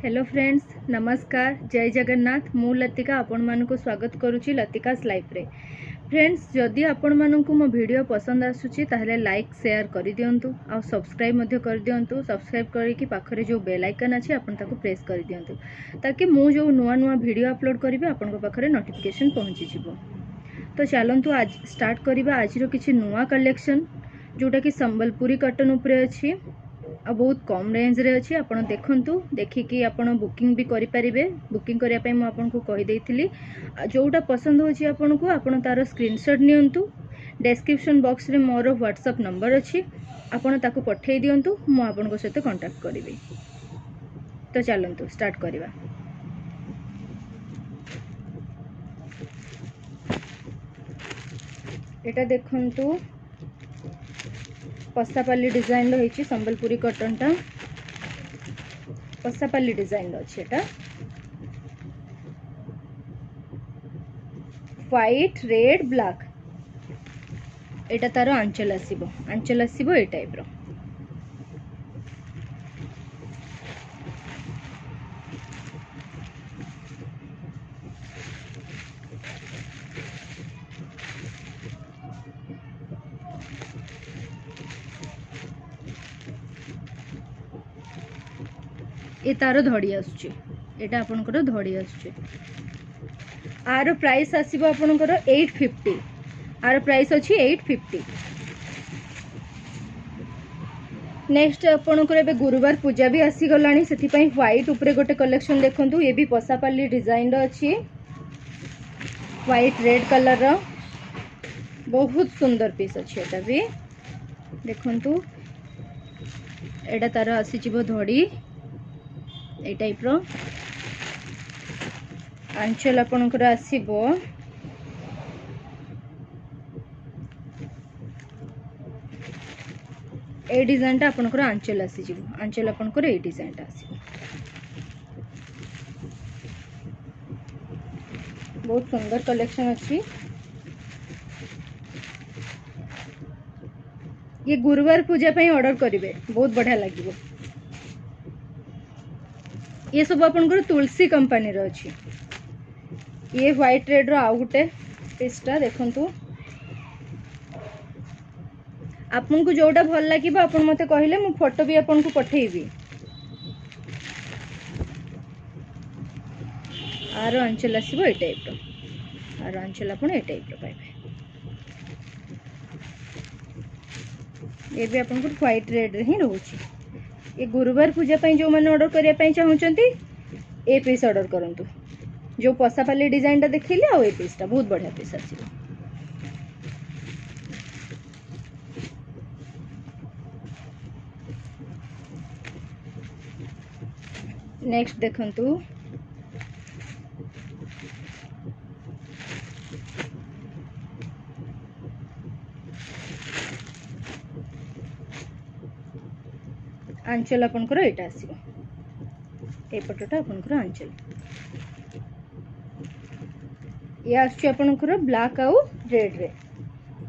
Hello friends, नमस्कार, जय जगन्नाथ। मु लतिका आपण मानक स्वागत करुच्ची लतिकास लाइफ रे। फ्रेंड्स, जदि आपण मानक मो वीडियो पसंद आसुची ताहले लाइक शेयर कर दियंतु आ सब्सक्राइब मध्य कर दियंतु। सब्सक्राइब करके पाखरे जो बेल आइकन अछि आपण ताको प्रेस कर दियंतु ताकि मु जो नुआ नुआ वीडियो अपलोड करिवे आपण पाखरे नोटिफिकेशन पहुंची जिवो। तो चलंतु आज स्टार्ट करिबा आजिरो किछि नुआ कलेक्शन जोटा कि संबलपुरी कॉटन उपरे अछि आ बहुत कम रेंज रे अछि। आपण देखंतु, देखिकी आपण बुकिंग भी करि परिबे। बुकिंग करिया पय मु आपनको कहि देइथिली। जोटा पसंद होछि आपनको आपण तार स्क्रीनशॉट नियंतु। डिस्क्रिप्शन बॉक्स रे मोर व्हाट्सएप नंबर अछि, आपण ताको पठेइ दियंतु, मु आपनको सहित कांटेक्ट करिबे। तो चलंतु स्टार्ट करिबा। एटा देखंतु, पसापाली डिजाइन रही संबलपुरी कॉटन टा पसापाली डिजाइन अच्छे। एटा व्हाइट रेड ब्लैक एटा तार आंचल आसीबो ए टाइप रो। ये तार धड़ी आसुची, एटा आपनकर धड़ी आसुची। आर प्राइस आसीबो आपनकर 850। आर प्राइस अछि 850। नेक्स्ट आपनकर एबे गुरुवार पूजा भी आसी गलानी, सेति पई व्हाइट ऊपरे गोटे कलेक्शन देखंतु। ये भी पसापाली डिजाइन रो अछि, व्हाइट रेड कलर रो बहुत सुंदर पीस अछि। एटा भी देखंतु, एटा तार आसी जिवो धड़ी ए टाइप रो। आंचल आपनकर आसीबो ए डिजाइन टा आपनकर आंचल आसी जिवो। आंचल आपनकर ए डिजाइन टा आसीबो। बहुत सुंदर कलेक्शन अछि। ये गुरुवार पूजा पई ऑर्डर करिवे, बहुत बढ़िया लागिवो। ये सब आपनकर तुलसी कंपनी रो अछि। ये व्हाइट रेड रो आउ गुटे पीसटा देखंतु। आपनको जोटा भल लागिबो आपन मते कहिले मु फोटो भी आपनको पठेइबी। आरो अंचल आसीबो ए टाइप रो। आरो अंचल आपन ए टाइप रो पाइबे। ये भी आपनको व्हाइट रेड रे ही रहउची। ये गुरुवार पूजा पई जो माने ऑर्डर करिया पई चाहुचंती ए पीस ऑर्डर करंतु। जो पसापाली डिजाइन टा देखिले आ ए पीस टा बहुत बढ़िया पीस आसीबो। नेक्स्ट देखंतु, आंचल आपनकर एटा आसीबो। ए पटोटा आपनकर आंचल। ये आछी आपनकर ब्लैक आउ रेड रे।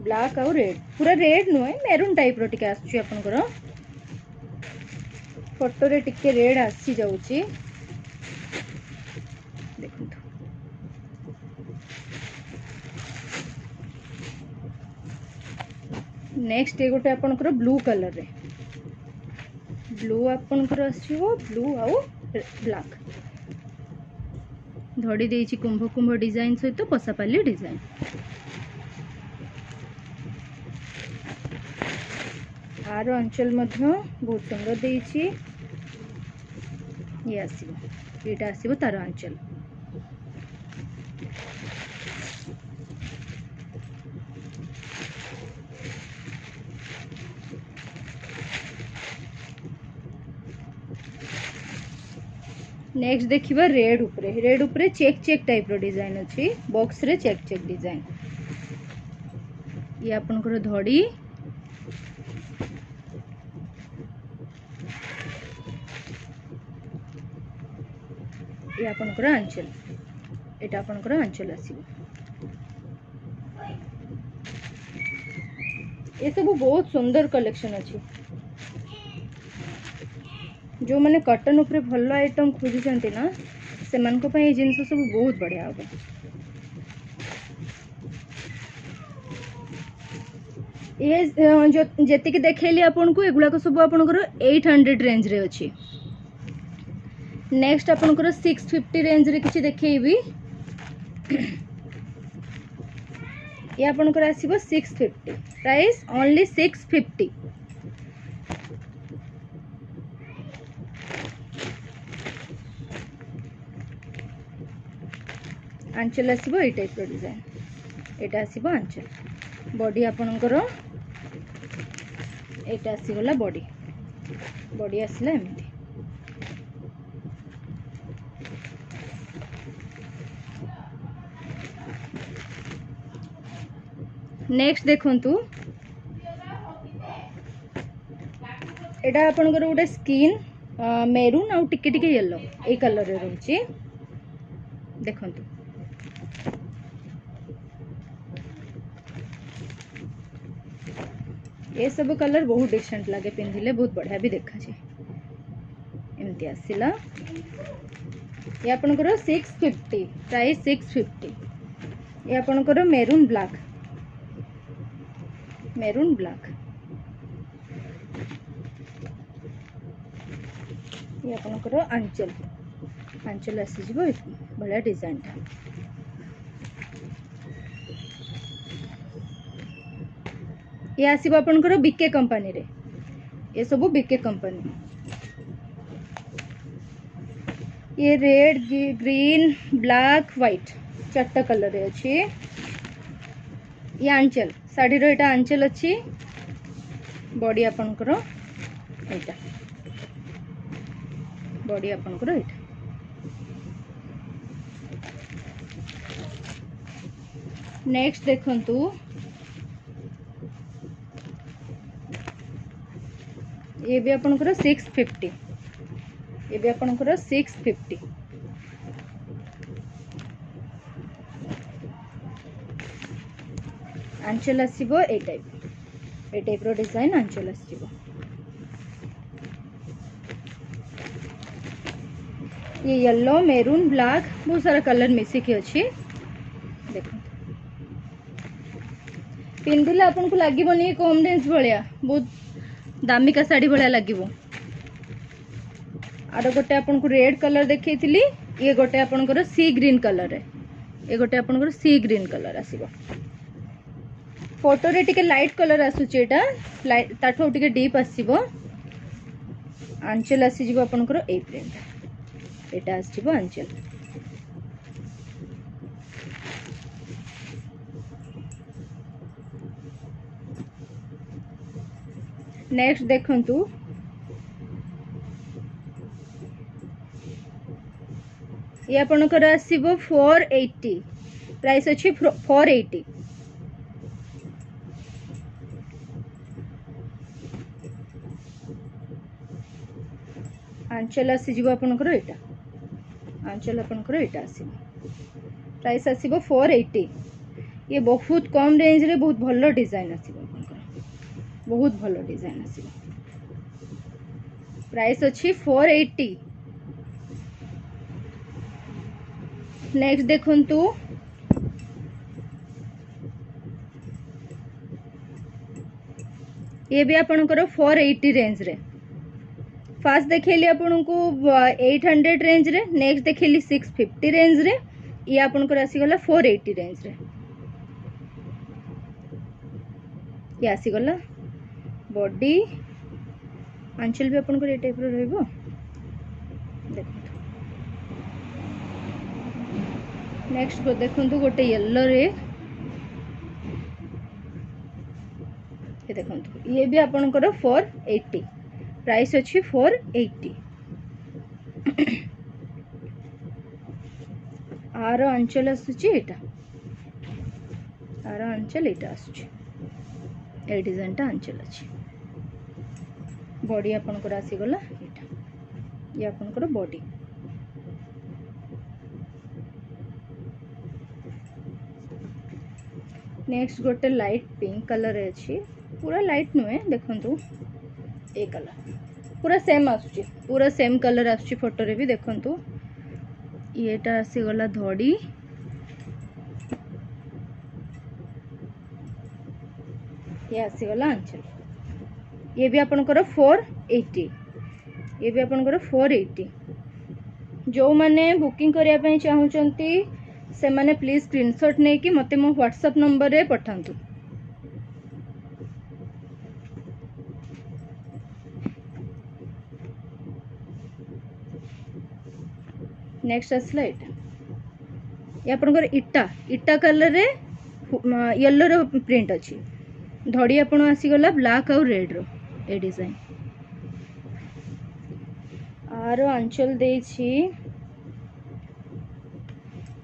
ब्लैक आउ रेड, पूरा रेड नुए मेरून टाइप रो टिके आछी आपनकर। फोटो रे टिके रेड आसी जाउची देखंतु। नेक्स्ट ए गोटे आपनकर ब्लू कलर रे। ब्लू आपनकर आसीबो, ब्लू आउ ब्लैक। धड़ी देइची कुंभ कुंभ डिजाइन सहित पसापाली डिजाइन। आरो अंचल मध्य बहुत सुंदर देइची। ये आसीबो, एटा आसीबो तार अंचल। नेक्स्ट देखिबा रेड उपरे। रेड उपरे चेक चेक टाइप रो डिजाइन अछि। बॉक्स रे चेक चेक डिजाइन। ये आपनकर धड़ी। ये आपनकर आंचल। एटा आपनकर आंचल आसीबो। ये सब बहुत सुंदर कलेक्शन अछि। जो मैंने कटन उपरे भल आइटम खोजुचंती ना से मानक पई ए जिंस सब बहुत बढ़िया हो। ये जो जेतिक देखैली आपन को एगुला को सब आपनकर 800 रेंज रे अछि। नेक्स्ट आपनकर 650 रेंज रे किछि देखैबी। ये आपनकर आसीबो 650 प्राइस ओनली 650। आंचल आसीबो ए टाइप रो डिजाइन, एटा आसीबो आंचल। बॉडी आपनकर एटा आसी गला बॉडी, बॉडी आसला एमती। नेक्स्ट देखंतु एटा आपनकर गोटे स्किन मेरून आउ टिके टिके येलो ए कलर रे रहउची। देखंतु ये सब कलर बहुत डिसेंट लगे, पिंधिले बहुत बढ़िया भी देखा छे। एमती आसिला ये आपनकर 650 प्राइस 650। ये आपनकर मेरून ब्लैक, मेरून ब्लैक। ये आपनकर आंचल, आंचल आसी जिवो बढ़िया डिजाइन टा। ये आसीबो आपनकर बीके कंपनी रे, ये सब बीके कंपनी। ये रेड ग्रीन ब्लैक व्हाइट चारटा कलर रे अछि। ये आंचल साड़ी रो एटा आंचल अछि। बॉडी आपनकर एटा, बॉडी आपनकर एटा। नेक्स्ट देखंतु ये भी आपनकर 650, ये भी आपनकर 650। आंचल आसीबो ए टाइप रो डिजाइन आंचल आसीबो। ये येलो मेरून ब्लैक बहुत सारा कलर मिसिकी अछि। देखो पिंधिले आपन को लागिबोनी कम रेंज भलिया, बहुत दामिका साड़ी भलिया लागिबो। आरो गोटे आपन को रेड कलर देखैतिली, ये गोटे आपन को सी ग्रीन कलर है, ये गोटे आपन को सी ग्रीन कलर आसीबो। फोटो रे टिके लाइट कलर आसुची, एटा लाइट ताठो टिके डीप आसीबो। आंचल आसी जिवो आपन को ए प्रिंट, एटा आसीबो आंचल। नेक्स्ट देखंतु ये आपनकर आसीबो 480 प्राइस अछि 480। आंचल आसी जिवो आपनकर एटा, आंचल आपनकर एटा आसीबो प्राइस आसीबो 480। ये बहुत कम रेंज रे बहुत भलो डिजाइन आसीबो आपनकर, बहुत भलो डिजाइन आसीबो। प्राइस अछि 480। नेक्स्ट देखंतु ये भी आपनकर 480 रेंज रे। फास्ट देखैली आपन को 800 रेंज रे, नेक्स्ट देखैली 650 रेंज रे, ये आपनकर आसी गला 480 रेंज रे। ये आसी गला बॉडी। आंचल भी आपनकर ए टाइप रो रहइबो। देखो नेक्स्ट को देखंतु गोटे येलो रे, ये देखंतु ये भी आपनकर 480 प्राइस अछि 480। आरो आंचल आसुची एटा, आरो आंचल एटा आसुची, ए डिजाइन टा आंचल अछि। बॉडी आपनकर आसी गला एटा, ये आपनकर बॉडी। नेक्स्ट गोटे लाइट पिंक कलर अछि, पूरा लाइट नुहे देखंतु ए कलर, पूरा सेम आसुची, पूरा सेम कलर आसुची फोटो रे भी देखंतु। येटा आसी गला धड़ी, ये आसी गला आंचल। ये भी आपनकर 480, ये भी आपनकर 480। जो माने बुकिंग करिया पई चाहुचंती से माने प्लीज स्क्रीनशॉट नै कि मते मो व्हाट्सएप नंबर रे पठांतु। नेक्स्ट आसला एटा, ये आपनकर इटा इटा कलर रे येलो रो प्रिंट अछि। धड़ी आपण आसी गला ब्लैक और रेड रो ए डिजाइन। आरो आंचल देछि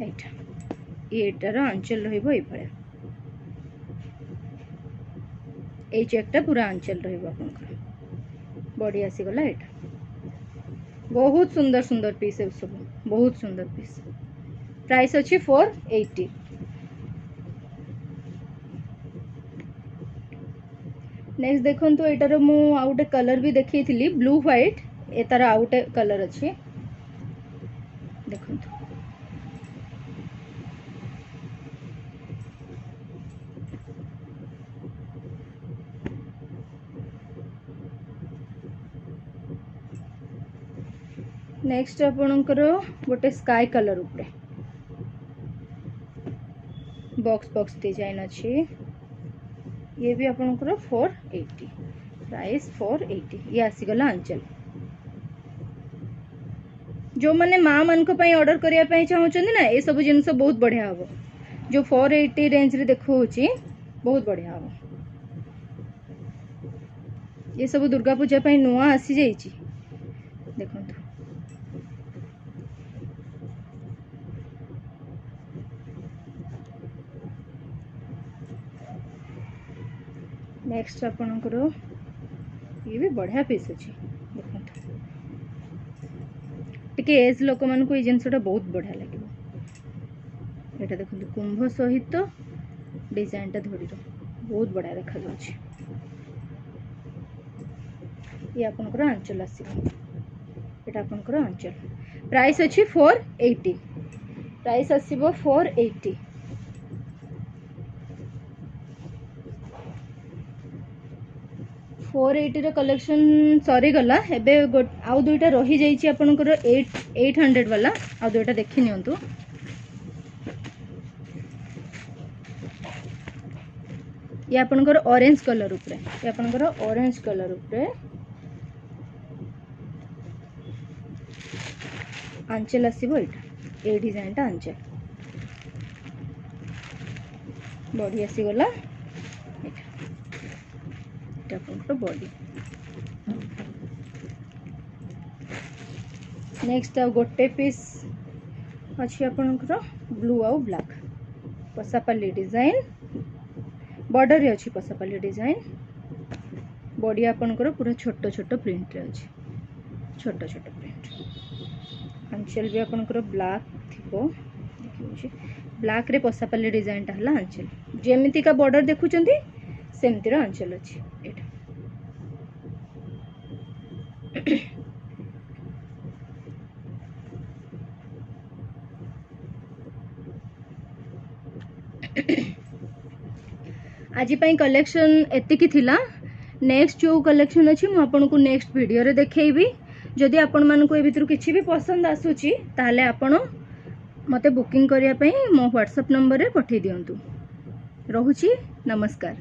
एटा, एटार आंचल रहिबो ए भले। ए चेकटा पूरा आंचल रहिबो आपनकर। बॉडी आसी गला एटा। बहुत सुंदर सुंदर पीस है सब, बहुत सुंदर पीस। प्राइस अछि 480। नेक्स्ट देखो तो एटार मु आउटे कलर भी देखी थी ब्लू व्हाइट, ए तार आउटे कलर अच्छी देखो। नेक्स्ट आपणकर गोटे स्काई कलर उपरे बॉक्स बॉक्स डिजाइन अच्छी। ये भी आपणकर 480, प्राइस 480। ये आसीगला आंचल। जो मैंने माँ मान ऑर्डर करने चाहते ना ये सब जिनस बहुत बढ़िया हम। जो 480 रेंज रे देखो बहुत बढ़िया हम। ये सब दुर्गा पूजा नुआ आसी जाइए देखो। नेक्स्ट आपणकर ये भी बढ़िया पीस अच्छी देखो। टिके एज लोक मान को जिनसटा बहुत बढ़िया लगे। यहाँ देखो कुंभ सहित डिजाइनटा धड़ी बहुत बढ़िया देखा जाଉଛି। ये आपनकर आंचल आसीबो, एटा आपनकर आंचल। प्राइस अछि 480, प्राइस आसीबो 480। फोर एटी कलेक्शन सरी गला। एबे आउ दुईटा रही जाइए आपनकर 800 वाला। आउ दुईटा देखि नियंतु। ये आपनकर ऑरेंज कलर उपरे, ये आपनकर ऑरेंज कलर उपरे आंचल आसीबो। एटा ए डिजाइनटा आंचल बॉडी आसी गला। बॉडी नेक्स्ट गोटे पीस अच्छी आपनकर ब्लू आउ ब्लैक पसापाली डिजाइन। बॉर्डर रे अच्छी पसापाली डिजाइन। बॉडी आपनकर पूरा छोट छोट प्रिंट रे अच्छी, छोट छोट प्रिंट। आंचल भी आपनकर ब्लैक थिबो, देखियो ब्लैक रे पसापाली डिजाइन टा हला आंचल। जेमिति का बॉर्डर देखुचंती सेमतिर आंचल अच्छी। एटा आज कलेक्शन एतिकी थिला। नेक्स्ट जो कलेक्शन अच्छी मुझे आपको नेक्स्ट वीडियो रे देखैबी। जदि आपण मानक ए भितर किछि भी पसंद आसुची ताहले आपण मते बुकिंग करिया पई मो व्हाट्सएप नंबर रे पठै दियंतु। रहुची नमस्कार।